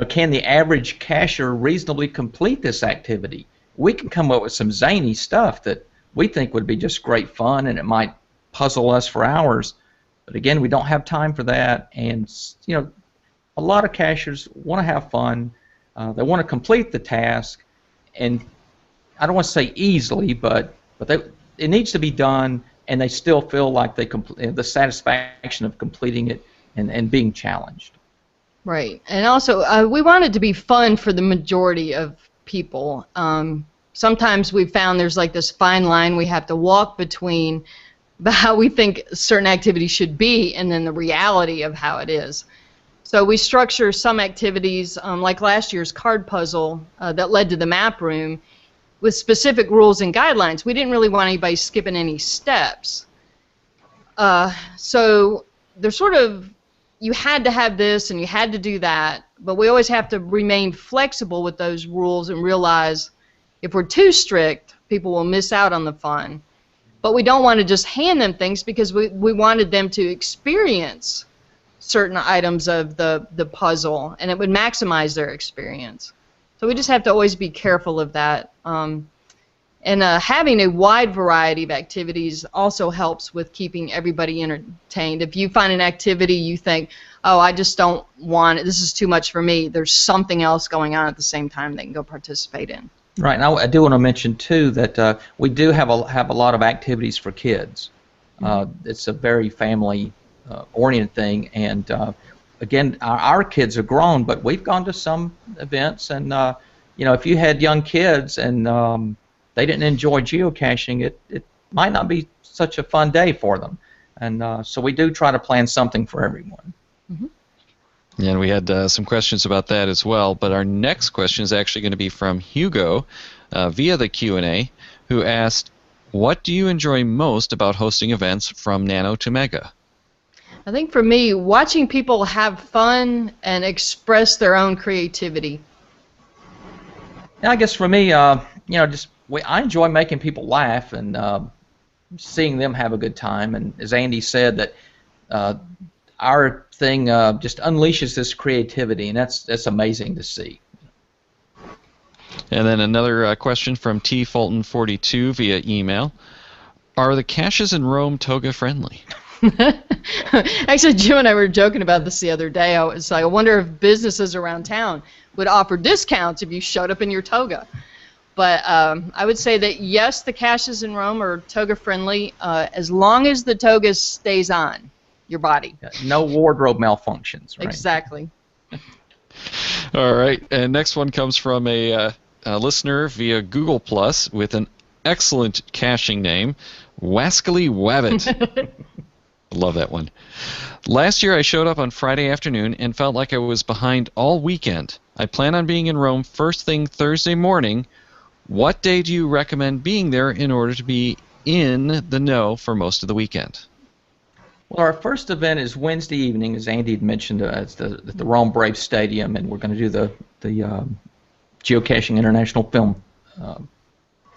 can the average cacher reasonably complete this activity? We can come up with some zany stuff that we think would be just great fun, and it might puzzle us for hours. But again, we don't have time for that, and a lot of cachers want to have fun. They want to complete the task. And I don't want to say easily, but it needs to be done, and they still feel like the satisfaction of completing it and being challenged. Right, and also we want it to be fun for the majority of people. Sometimes we've found there's like this fine line we have to walk between how we think certain activities should be and then the reality of how it is. So we structure some activities, like last year's card puzzle that led to the map room, with specific rules and guidelines. We didn't really want anybody skipping any steps. So there's sort of, you had to have this and you had to do that, but we always have to remain flexible with those rules and realize if we're too strict, people will miss out on the fun. But we don't want to just hand them things because we wanted them to experience certain items of the puzzle, and it would maximize their experience. So we just have to always be careful of that. And having a wide variety of activities also helps with keeping everybody entertained. If you find an activity you think, oh, I just don't want it, this is too much for me, there's something else going on at the same time they can go participate in. Right, and I do want to mention too that we do have a lot of activities for kids. It's a very family-oriented thing, and again, our kids are grown, but we've gone to some events, and if you had young kids and they didn't enjoy geocaching, it might not be such a fun day for them. And so we do try to plan something for everyone. Mm-hmm. And we had some questions about that as well. But our next question is actually going to be from Hugo via the Q&A, who asked, what do you enjoy most about hosting events from Nano to Mega? I think for me, watching people have fun and express their own creativity. Yeah, I guess for me, I enjoy making people laugh and seeing them have a good time. And as Andy said, that our thing just unleashes this creativity, and that's amazing to see. And then another question from T. Fulton42 via email. Are the caches in Rome toga friendly? Actually, Jim and I were joking about this the other day. I was like, I wonder if businesses around town would offer discounts if you showed up in your toga. But I would say that yes, the caches in Rome are toga friendly as long as the toga stays on your body. No wardrobe malfunctions, right? Exactly. All right, and next one comes from a listener via Google Plus with an excellent caching name, Wascally Wabbit. Love that one. Last year I showed up on Friday afternoon and felt like I was behind all weekend. I plan on being in Rome first thing Thursday morning. What day do you recommend being there in order to be in the know for most of the weekend? Well, our first event is Wednesday evening, as Andy had mentioned, at the Rome Brave Stadium, and we're going to do the Geocaching International Film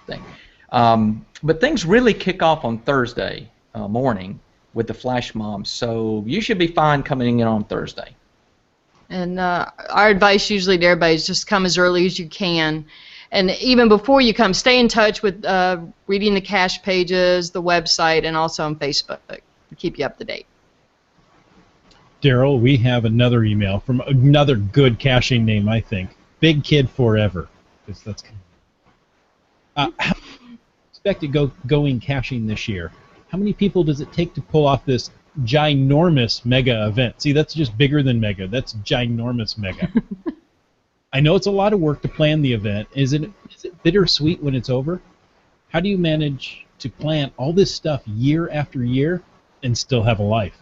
thing. But things really kick off on Thursday morning with the flash mobs, so you should be fine coming in on Thursday. And our advice usually to everybody is just come as early as you can. And even before you come, stay in touch with reading the cache pages, the website, and also on Facebook to keep you up to date. Daryl, we have another email from another good caching name, I think. Big Kid Forever. That's how expected going caching this year. How many people does it take to pull off this ginormous mega event? See, that's just bigger than mega. That's ginormous mega. I know it's a lot of work to plan the event. Is it bittersweet when it's over? How do you manage to plan all this stuff year after year and still have a life?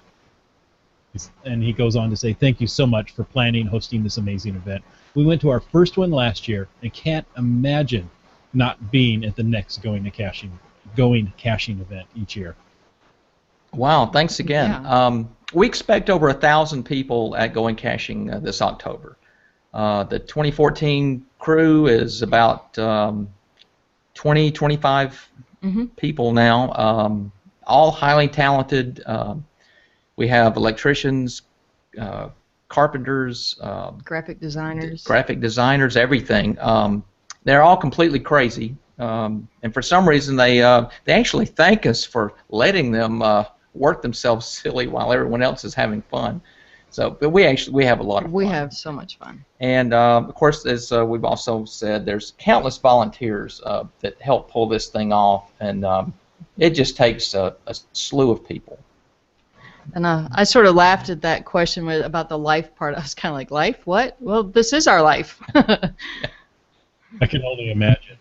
And he goes on to say, thank you so much for planning and hosting this amazing event. We went to our first one last year and can't imagine not being at the next going caching event each year. Wow, thanks again. Yeah. We expect over 1,000 people at Going Caching this October. The 2014 crew is about 20, 25 people now, all highly talented. We have electricians, carpenters, Graphic designers, everything. They're all completely crazy, and for some reason they actually thank us for letting them work themselves silly while everyone else is having fun. So, but we have a lot of fun. We have so much fun. And of course, as we've also said, there's countless volunteers that help pull this thing off, and it just takes a slew of people. And I sort of laughed at that question about the life part. I was kind of like, life? What? Well, this is our life. I can only imagine.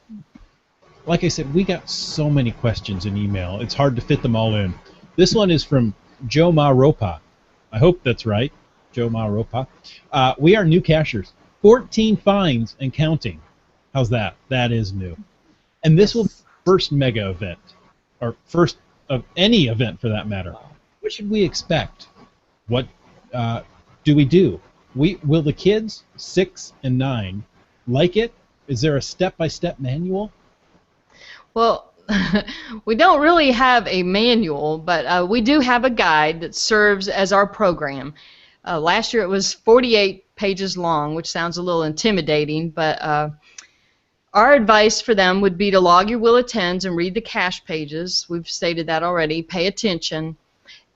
Like I said, we got so many questions in email. It's hard to fit them all in. This one is from Joe Ma Ropa. I hope that's right. Joe Ma Ropa. We are new cachers. 14 finds and counting. How's that? That is new. And this will be the first mega event, or first of any event for that matter. What should we expect? What do we do? Will the kids 6 and 9 like it? Is there a step-by-step manual? Well, we don't really have a manual, but we do have a guide that serves as our program. Last year it was 48 pages long, which sounds a little intimidating, but our advice for them would be to log your Will Attends and read the cache pages. We've stated that already. Pay attention.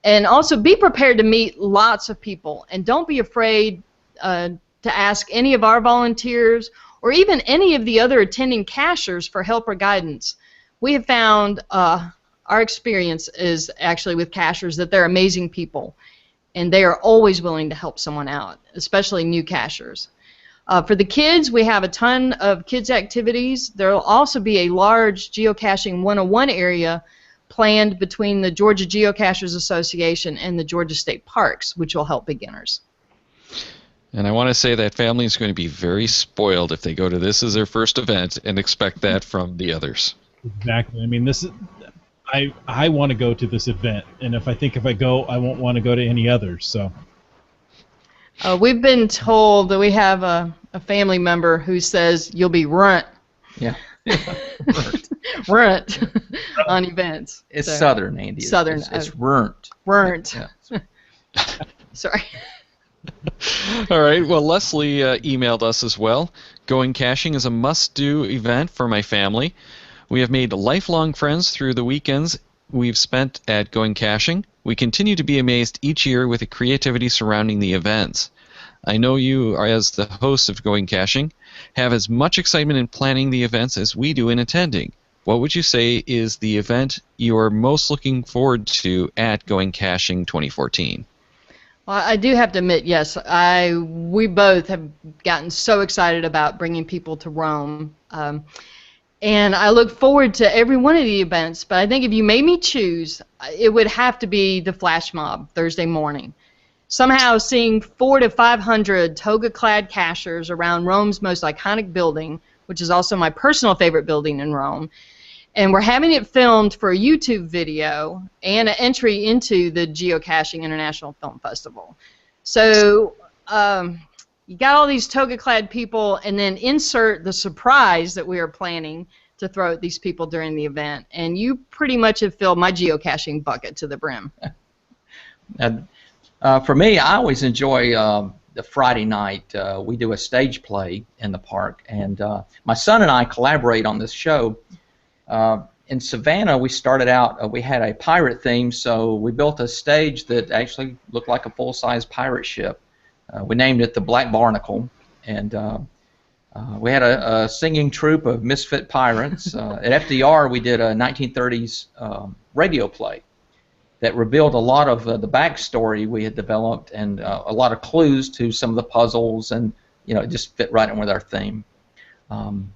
And also be prepared to meet lots of people. And don't be afraid to ask any of our volunteers or even any of the other attending cachers for help or guidance. We have found our experience is actually with cachers that they're amazing people, and they are always willing to help someone out, especially new cachers. For the kids, we have a ton of kids activities. There will also be a large geocaching 101 area planned between the Georgia Geocachers Association and the Georgia State Parks, which will help beginners. And I want to say that family is going to be very spoiled if they go to this as their first event and expect that from the others. Exactly. I mean, this is. I want to go to this event, and if I go, I won't want to go to any others. So. We've been told that we have a family member who says you'll be runt. Yeah. Runt on events. It's so. Southern, Andy. Southern. It's runt. Runt. Yeah. Sorry. All right. Well, Leslie emailed us as well. Going caching is a must-do event for my family. We have made lifelong friends through the weekends we've spent at Going Caching. We continue to be amazed each year with the creativity surrounding the events. I know you, as the host of Going Caching, have as much excitement in planning the events as we do in attending. What would you say is the event you are most looking forward to at Going Caching 2014? Well, I do have to admit, yes, we both have gotten so excited about bringing people to Rome. And I look forward to every one of the events, but I think if you made me choose, it would have to be the flash mob Thursday morning. Somehow seeing 400 to 500 toga-clad cachers around Rome's most iconic building, which is also my personal favorite building in Rome, and we're having it filmed for a YouTube video and an entry into the Geocaching International Film Festival. So you got all these toga-clad people, and then insert the surprise that we are planning to throw at these people during the event, and you pretty much have filled my geocaching bucket to the brim. For me, I always enjoy the Friday night. We do a stage play in the park, and my son and I collaborate on this show. In Savannah, we started out, we had a pirate theme, so we built a stage that actually looked like a full-size pirate ship. We named it the Black Barnacle, and we had a singing troupe of misfit pirates. At FDR, we did a 1930s radio play that revealed a lot of the backstory we had developed and a lot of clues to some of the puzzles, and it just fit right in with our theme.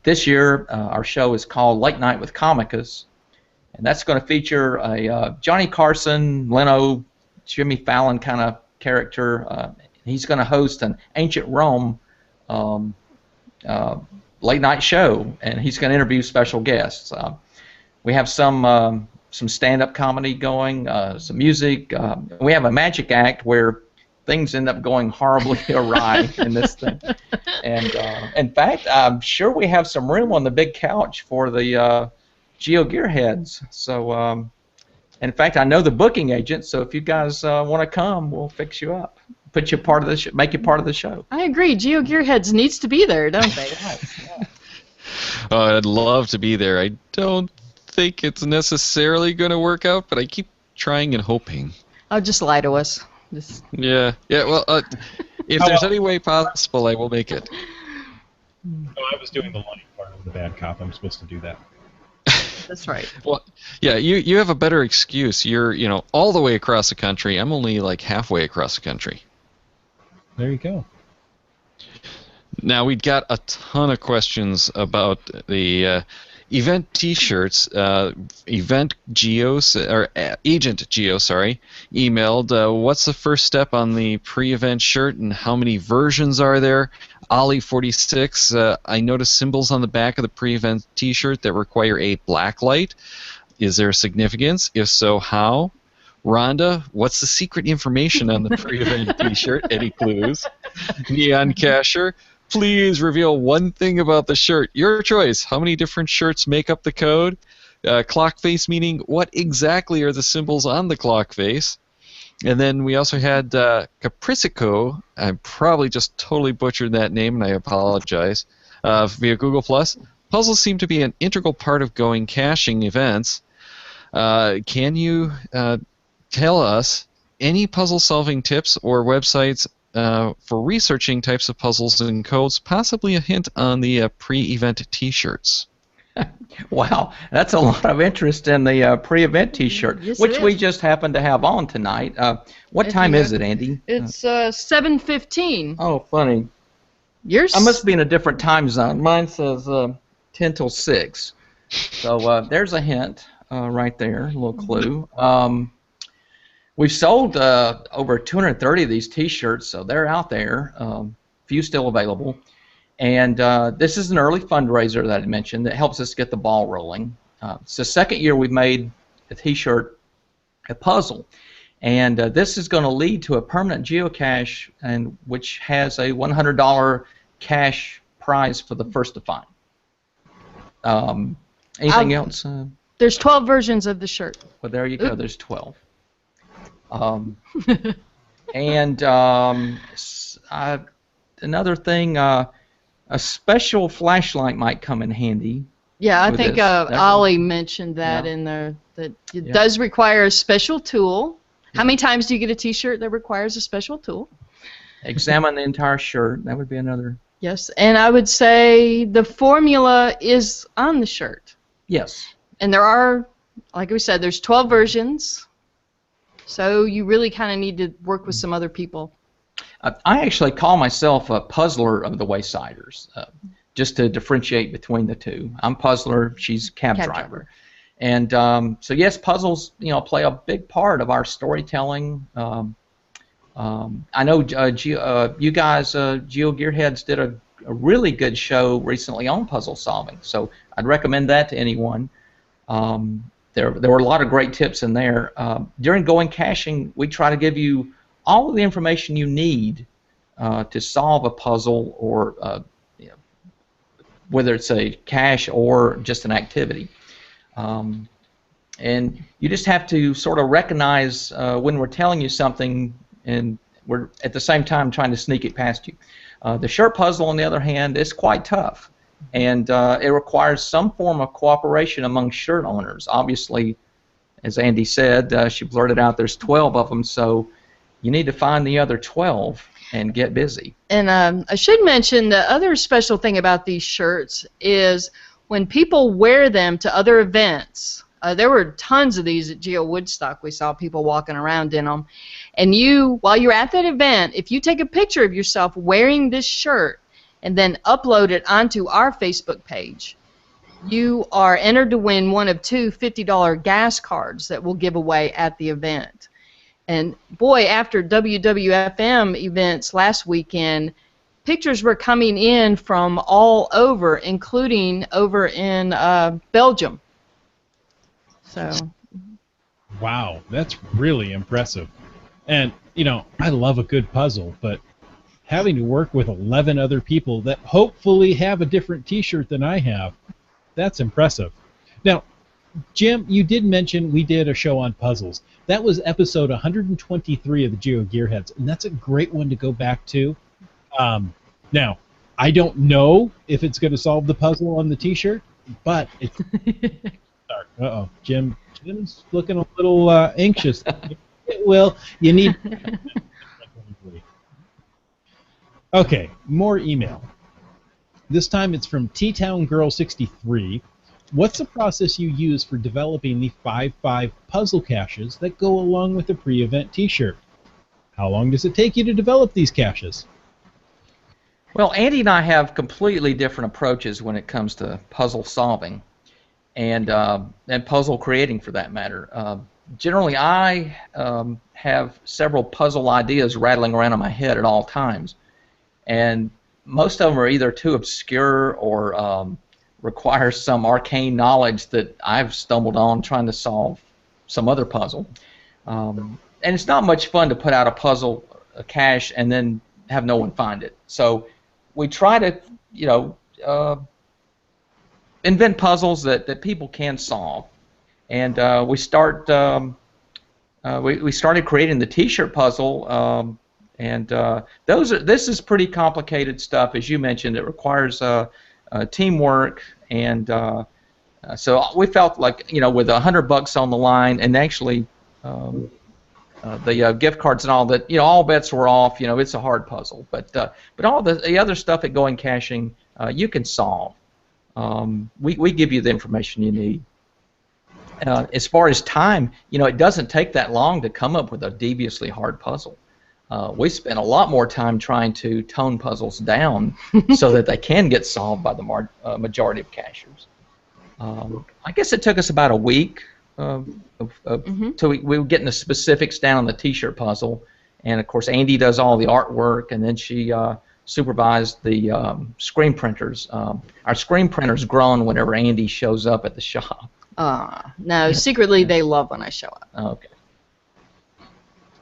This year, our show is called Late Night with Comicus, and that's going to feature a Johnny Carson, Leno, Jimmy Fallon kind of character. He's going to host an ancient Rome late night show, and he's going to interview special guests. We have some stand-up comedy going, some music. We have a magic act where things end up going horribly awry in this thing. And in fact, I'm sure we have some room on the big couch for the GeoGearHeads. So, in fact, I know the booking agent. So if you guys want to come, we'll fix you up. Put you part of the make you part of the show. I agree. GeoGearHeads needs to be there, don't they? Yeah. I'd love to be there. I don't think it's necessarily going to work out, but I keep trying and hoping. Oh, just lie to us. Yeah. Well, if there's any way possible, I will make it. Oh, I was doing the lying part of the bad cop. I'm supposed to do that. That's right. Well, yeah, you have a better excuse. You're all the way across the country. I'm only like halfway across the country. There you go. Now, we'd got a ton of questions about the event T-shirts. Event Geos, or Agent Geo, sorry, emailed, what's the first step on the pre-event shirt and how many versions are there? Ollie46, I noticed symbols on the back of the pre-event T-shirt that require a black light. Is there a significance? If so, how? Rhonda, what's the secret information on the pre-event T-shirt? Any clues? Neon Casher, please reveal one thing about the shirt. Your choice. How many different shirts make up the code? Clock face, meaning what exactly are the symbols on the clock face? And then we also had Capricico. I probably just totally butchered that name, and I apologize. Via Google+. Puzzles seem to be an integral part of going caching events. Can you tell us any puzzle-solving tips or websites for researching types of puzzles and codes, possibly a hint on the pre-event T-shirts? Wow, that's a lot of interest in the pre-event T-shirt, yes, which we just happen to have on tonight. What time is it, Andy? It's 7:15. Oh, funny. Yours? I must be in a different time zone. Mine says 10 till 6. So there's a hint. right there, a little clue. We've sold over 230 of these T-shirts, so they're out there. Few still available. And this is an early fundraiser that I mentioned that helps us get the ball rolling. It's the second year we've made a T-shirt a puzzle. And this is going to lead to a permanent geocache, and which has a $100 cash prize for the first to find. Anything else? There's 12 versions of the shirt. Well, there you go. There's 12. And another thing, a special flashlight might come in handy. Yeah, I think Ollie mentioned that in there. That it does require a special tool. How many times do you get a T-shirt that requires a special tool? Examine the entire shirt. That would be another. Yes, and I would say the formula is on the shirt. Yes. And there are, like we said, there's 12 versions. So you really kind of need to work with some other people. I actually call myself a puzzler of the Waysiders, just to differentiate between the two. I'm puzzler, she's cab driver. And so yes, puzzles, play a big part of our storytelling. I know you guys, GeoGearHeads, did a really good show recently on puzzle solving, so I'd recommend that to anyone. There were a lot of great tips in there. During Going Caching, we try to give you all of the information you need to solve a puzzle, or whether it's a cache or just an activity. And you just have to sort of recognize when we're telling you something and we're at the same time trying to sneak it past you. The shirt puzzle, on the other hand, is quite tough, and it requires some form of cooperation among shirt owners. Obviously, as Andy said, she blurted out there's 12 of them, so you need to find the other 12 and get busy. And I should mention the other special thing about these shirts is when people wear them to other events. There were tons of these at Geo Woodstock. We saw people walking around in them. And while you're at that event, if you take a picture of yourself wearing this shirt and then upload it onto our Facebook page, you are entered to win one of two $50 gas cards that we'll give away at the event. And boy, after WWFM events last weekend, pictures were coming in from all over, including over in Belgium. So. Wow, that's really impressive. And, I love a good puzzle, but having to work with 11 other people that hopefully have a different T-shirt than I have, that's impressive. Now, Jim, you did mention we did a show on puzzles. That was episode 123 of the GeoGearHeads, and that's a great one to go back to. Now, I don't know if it's going to solve the puzzle on the T-shirt, but it's... Uh-oh, Jim's looking a little anxious. It will. You need... Okay, more email. This time it's from T-Town Girl 63. What's the process you use for developing the 5-5 puzzle caches that go along with the pre-event T-shirt? How long does it take you to develop these caches? Well, Andy and I have completely different approaches when it comes to puzzle solving and puzzle creating, for that matter. Generally, I have several puzzle ideas rattling around in my head at all times, and most of them are either too obscure or require some arcane knowledge that I've stumbled on trying to solve some other puzzle. And it's not much fun to put out a cache, and then have no one find it. So we try to, invent puzzles that people can solve. And we started creating the T-shirt puzzle, this is pretty complicated stuff, as you mentioned. It requires teamwork, and so we felt like, with $100 on the line, and actually the gift cards and all that, all bets were off. It's a hard puzzle, but all the other stuff at Going Caching, you can solve. We give you the information you need. As far as time, it doesn't take that long to come up with a deviously hard puzzle. We spend a lot more time trying to tone puzzles down so that they can get solved by the majority of cachers. I guess it took us about a week So we were getting the specifics down on the T-shirt puzzle, and of course Andy does all the artwork, and then she supervised the screen printers. Our screen printer's grown whenever Andy shows up at the shop. No, secretly they love when I show up. Okay.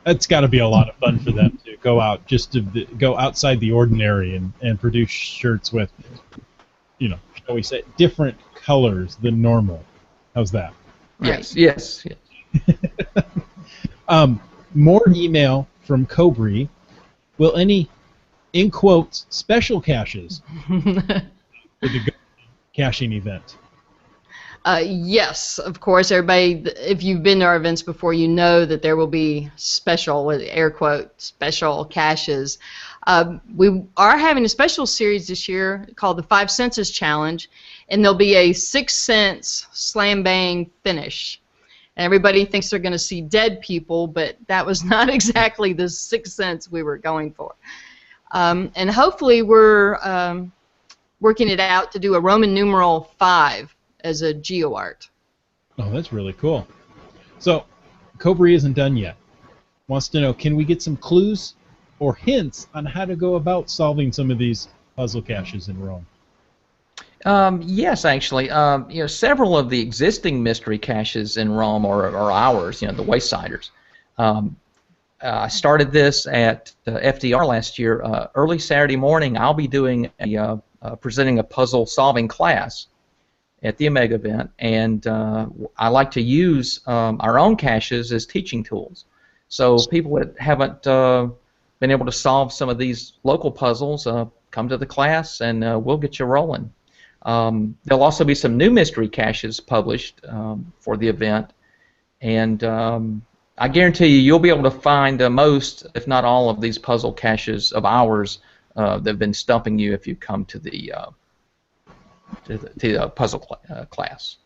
It's got to be a lot of fun for them to go out, just to go outside the ordinary and produce shirts with, shall we say, different colors than normal. How's that? Right. Yes. More email from Cobri. Will any, in quotes, special caches for the caching event? Yes, of course. Everybody, if you've been to our events before, you know that there will be special, with air quote, special caches. We are having a special series this year called the 5 Senses Challenge, and there'll be a 6 sense slam bang finish. And everybody thinks they're going to see dead people, but that was not exactly the 6 sense we were going for. And hopefully we're working it out to do a Roman numeral 5 as a geo art. Oh, that's really cool. So, Cobri isn't done yet. Wants to know, can we get some clues or hints on how to go about solving some of these puzzle caches in Rome? Yes, actually. Several of the existing mystery caches in Rome are ours. The Waysiders. I started this at FDR last year. Early Saturday morning, I'll be doing presenting a puzzle solving class at the Omega event, and I like to use our own caches as teaching tools. So people that haven't been able to solve some of these local puzzles, come to the class and we'll get you rolling. There'll also be some new mystery caches published for the event, and I guarantee you'll be able to find most, if not all, of these puzzle caches of ours that have been stumping you if you come to the puzzle class.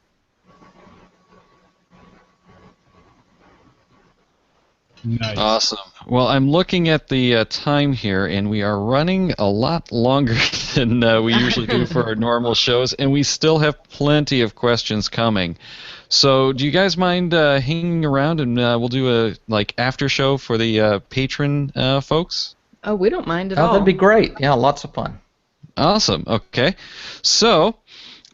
Nice. Awesome. Well, I'm looking at the time here, and we are running a lot longer than we usually do for our normal shows, and we still have plenty of questions coming. So, do you guys mind hanging around, and we'll do a after show for the patron folks? Oh, we don't mind at all. That'd be great. Yeah, lots of fun. Awesome. Okay. So,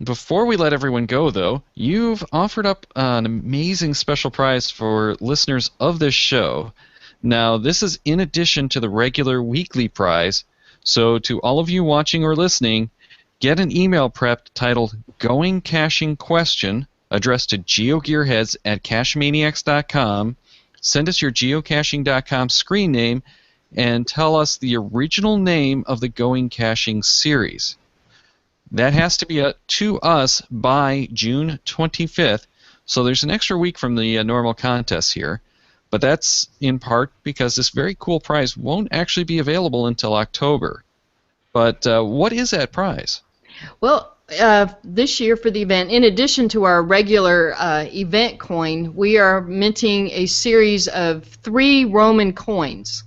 before we let everyone go, though, you've offered up an amazing special prize for listeners of this show. Now, this is in addition to the regular weekly prize, so to all of you watching or listening, get an email prepped titled Going Caching Question, addressed to GeoGearHeads at CacheManiacs.com. Send us your geocaching.com screen name and tell us the original name of the Going Caching series. That has to be to us by June 25th, so there's an extra week from the normal contest here. But that's in part because this very cool prize won't actually be available until October. But what is that prize? Well, this year for the event, in addition to our regular event coin, we are minting a series of 3 Roman coins.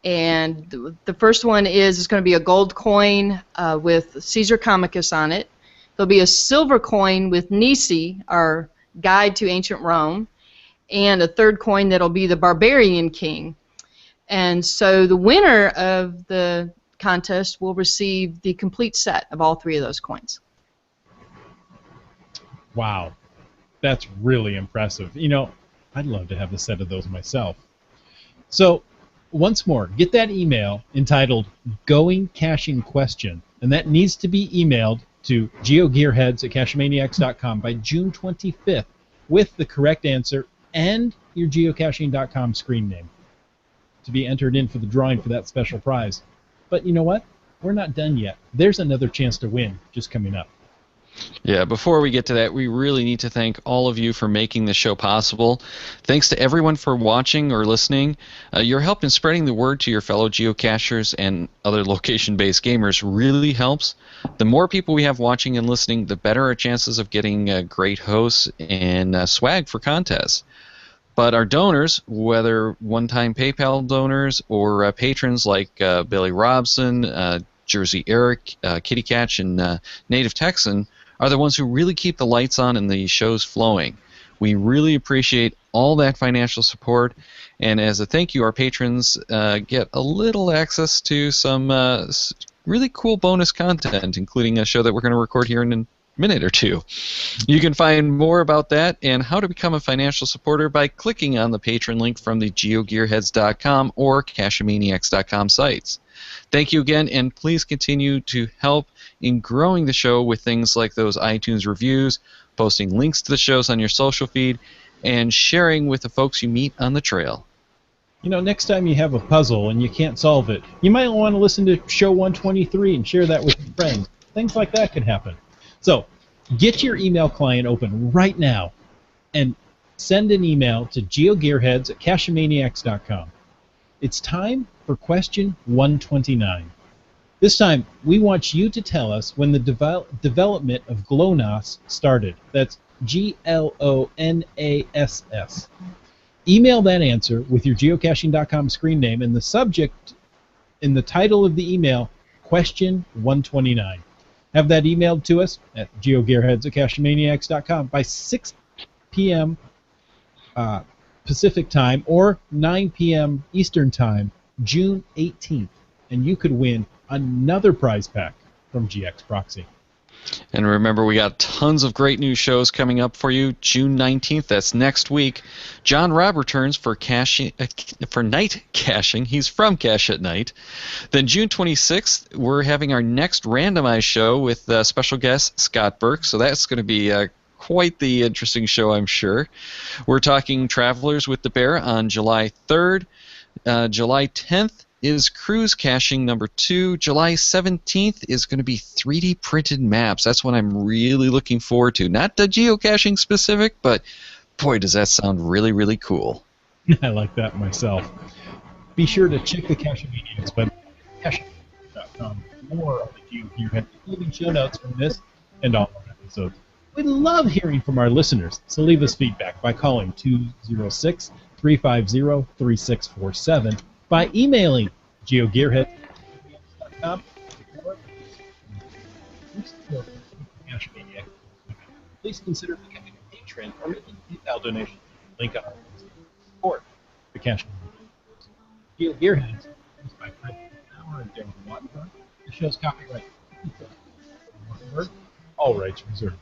And the first one is going to be a gold coin with Caesar Comicus on it. There'll be a silver coin with Nisi, our guide to ancient Rome, and a third coin that'll be the Barbarian King. And so the winner of the contest will receive the complete set of all 3 of those coins. Wow, that's really impressive. I'd love to have a set of those myself. So, once more, get that email entitled Going Caching Question, and that needs to be emailed to GeoGearHeads at CacheManiacs.com by June 25th with the correct answer and your geocaching.com screen name to be entered in for the drawing for that special prize. But you know what? We're not done yet. There's another chance to win just coming up. Yeah, before we get to that, we really need to thank all of you for making the show possible. Thanks to everyone for watching or listening. Your help in spreading the word to your fellow geocachers and other location-based gamers really helps. The more people we have watching and listening, the better our chances of getting great hosts and swag for contests. But our donors, whether one-time PayPal donors or patrons like Billy Robson, Jersey Eric, Kitty Catch, and Native Texan, are the ones who really keep the lights on and the shows flowing. We really appreciate all that financial support, and as a thank you, our patrons get a little access to some really cool bonus content, including a show that we're going to record here in a minute or two. You can find more about that and how to become a financial supporter by clicking on the patron link from the GeoGearHeads.com or CashManiacs.com sites. Thank you again, and please continue to help in growing the show with things like those iTunes reviews, posting links to the shows on your social feed, and sharing with the folks you meet on the trail. You know, next time you have a puzzle and you can't solve it, you might want to listen to show 123 and share that with your friends. Things like that could happen. So, get your email client open right now and send an email to geogearheads@cashmaniacs.com. It's time for question 129. This time, we want you to tell us when the development of GLONASS started. That's GLONASS. Email that answer with your geocaching.com screen name and the subject in the title of the email, question 129. Have that emailed to us at geogearheads@cashmaniacs.com by 6 p.m. Pacific time or 9 p.m. Eastern time, June 18th, and you could win another prize pack from GX Proxy. And remember, we got tons of great new shows coming up for you. June 19th, that's next week. John Robb returns for night caching. He's from Cache at Night. Then June 26th, we're having our next randomized show with special guest Scott Burke. So that's going to be quite the interesting show, I'm sure. We're talking Travelers with the Bear on July 3rd. July 10th is Cruise Caching number 2. July 17th is going to be 3D printed maps. That's what I'm really looking forward to. Not the geocaching specific, but boy, does that sound really, really cool. I like that myself. Be sure to check the Caching Maniacs website, caching.com, for more of the GeoGearHeads, including show notes from this and all our episodes. We love hearing from our listeners, so leave us feedback by calling 206-350-3647, by emailing geogearheads.com, or please consider becoming a patron or making a PayPal donation. Link on our website. Support the Caching Maniacs. GeoGearHeads is by Fred Hour and Darren Wattenberg. The show's copyright. All rights reserved.